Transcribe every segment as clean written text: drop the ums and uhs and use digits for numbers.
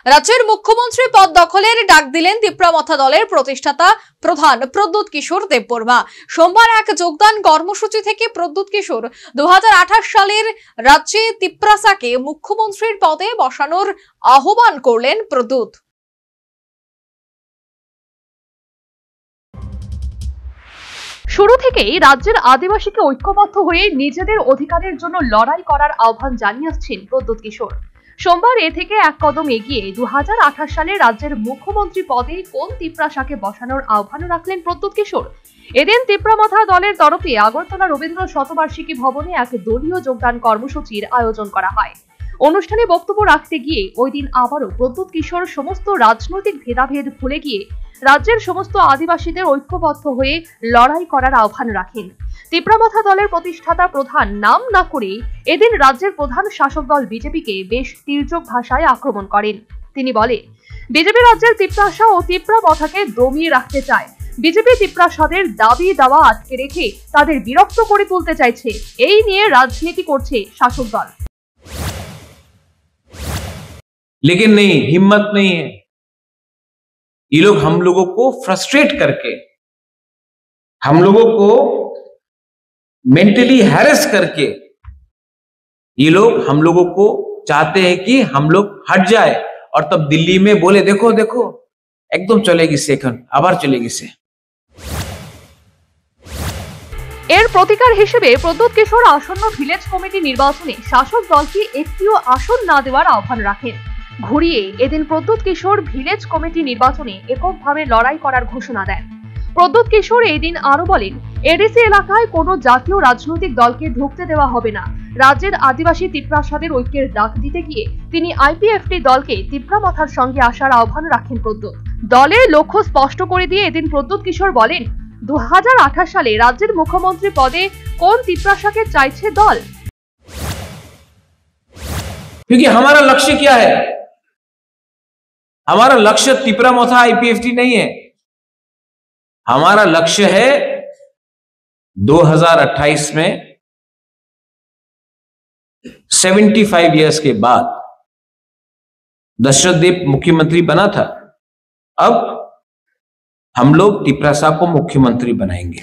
রাজ্যের মুখ্যমন্ত্রী পদ দখলের ডাক দিলেন তিপ্রামথা দলের প্রতিষ্ঠাতা প্রধান প্রদ্যুৎ কিশোর দেববর্মা। সোমবার এক যোগদান কর্মসূচি থেকে প্রদ্যুৎ কিশোর 2028 সালের রাজ্যে তিপ্রাসাকে মুখ্যমন্ত্রীর পদে বসানোর আহ্বান করলেন প্রদ্যুৎ। শুরু থেকেই রাজ্যের আদিবাসীকে ঐক্যবদ্ধ হয়ে নিজেদের অধিকারের জন্য লড়াই করার আহ্বান জানিয়ে আসছেন প্রদ্যুৎ কিশোর। সোমবার এ থেকে এক কদম এগিয়ে 2028 সালে রাজ্যের মুখ্যমন্ত্রী পদে কোন তিপ্রাসাকে বসানোর আহ্বান রাখলেন প্রদ্যুৎ কিশোর। এদিন তিপ্রামথা দলের তরফে আগরতলা রবীন্দ্র শতবার্ষিকী ভবনে এক দলীয় যোগদান কর্মসূচির আয়োজন করা হয়। অনুষ্ঠানে বক্তব্য রাখতে গিয়ে ওই দিন আবারও প্রদ্যুৎ কিশোর সমস্ত রাজনৈতিক ভেদাভেদ ভুলে গিয়ে রাজ্যের সমস্ত আদিবাসীদের ঐক্যবদ্ধ হয়ে লড়াই করার আহ্বান রাখেন। তিপ্রামথা দলের প্রতিষ্ঠাতা প্রধান নাম না করে এদিন রাজ্যের প্রধান শাসক দল বিজেপিকে বেশ তীর্যক ভাষায় আক্রমণ করেন। তিনি বলেন, বিজেপি রাজ্যের তিপ্রাসা ও তিপ্রামথাকে দমিয়ে রাখতে চায়। বিজেপি তিপ্রাসাদের দাবি দাওয়া আটকে রেখে তাদের বিরক্ত করে তুলতে চাইছে। এই নিয়ে রাজনীতি করছে শাসক দল। लेकिन नहीं, हिम्मत नहीं है। ये लोग हम लोगों को फ्रस्ट्रेट करके, हम लोगों को मेंटली हैरेस करके ये लोग हम लोगों को चाहते हैं कि हम लोग हट जाए और तब दिल्ली में बोले देखो देखो एकदम चलेगी से এখন আবার চলে গেছে। এর প্রতিকার হিসেবে প্রদ্যুৎ কিশোর আসন্ন ভিলেজ কমিটি নির্বাচনে শাসক দলকে একটিও আসন না দেওয়ার আহ্বান রাখেন। ঘুরিয়ে এদিন প্রদ্যুৎ কিশোর ভিলেজ কমিটি নির্বাচনে এককভাবে লড়াই করার ঘোষণা দেন। প্রদ্যুৎ কিশোর এই দিন আরো বলেন, এডিসি এলাকায় কোনো জাতীয় রাজনৈতিক দলকে ঢুকতে দেওয়া হবে না। রাজ্যের আদিবাসী তিপ্রাসাদের ঐক্যের ডাক দিতে গিয়ে তিনি আইপিএফটি দলকে তিপ্রামথার সঙ্গে আসার আহ্বান রাখেন প্রদ্যুৎ। দলের লক্ষ্য স্পষ্ট করে দিয়ে এদিন প্রদ্যুৎ কিশোর বলেন, 2028 সালে রাজ্যের মুখ্যমন্ত্রী পদে কোন তিপ্রাসাকে চাইছে দল। क्योंकि हमारा लक्ष्य क्या है? हमारा लक्ष्य तिप्रामथा आईपीएफटी नहीं है। हमारा लक्ष्य है 2028 में 75 इयर्स के बाद दशरथ देव मुख्यमंत्री बना था, अब हम लोग तिप्रासा को मुख्यमंत्री बनाएंगे।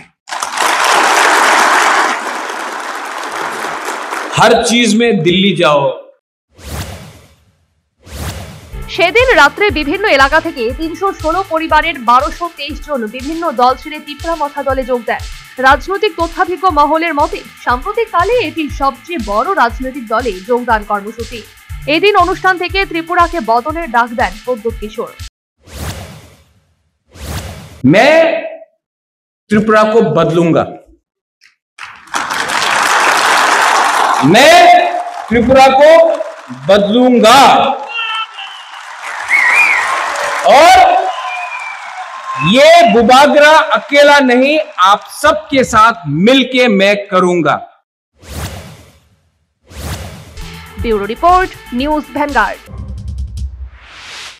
हर चीज में दिल्ली जाओ। সেদিন রাত্রে বিভিন্ন এলাকা থেকে 316 পরিবারের 1223 জন বিভিন্ন দল ছেড়ে তিপ্রামথা দলে যোগ দেন। রাজনৈতিক তথ্যাভিজ্ঞ মহলের মতে সাম্প্রতিককালে এটি সবচেয়ে বড় রাজনৈতিক দলে যোগদান কর্মসূচি। এদিন অনুষ্ঠান থেকে ত্রিপুরাকে বদলের ডাক দেন প্রদ্যুৎ কিশোর। मैं त्रिपुरा को बदलूंगा। मैं त्रिपुरा को बदलूंगा और ये बुबागरा अकेला नहीं, आप सबके साथ मिलके मैं करूंगा। Bureau report, news Vanguard.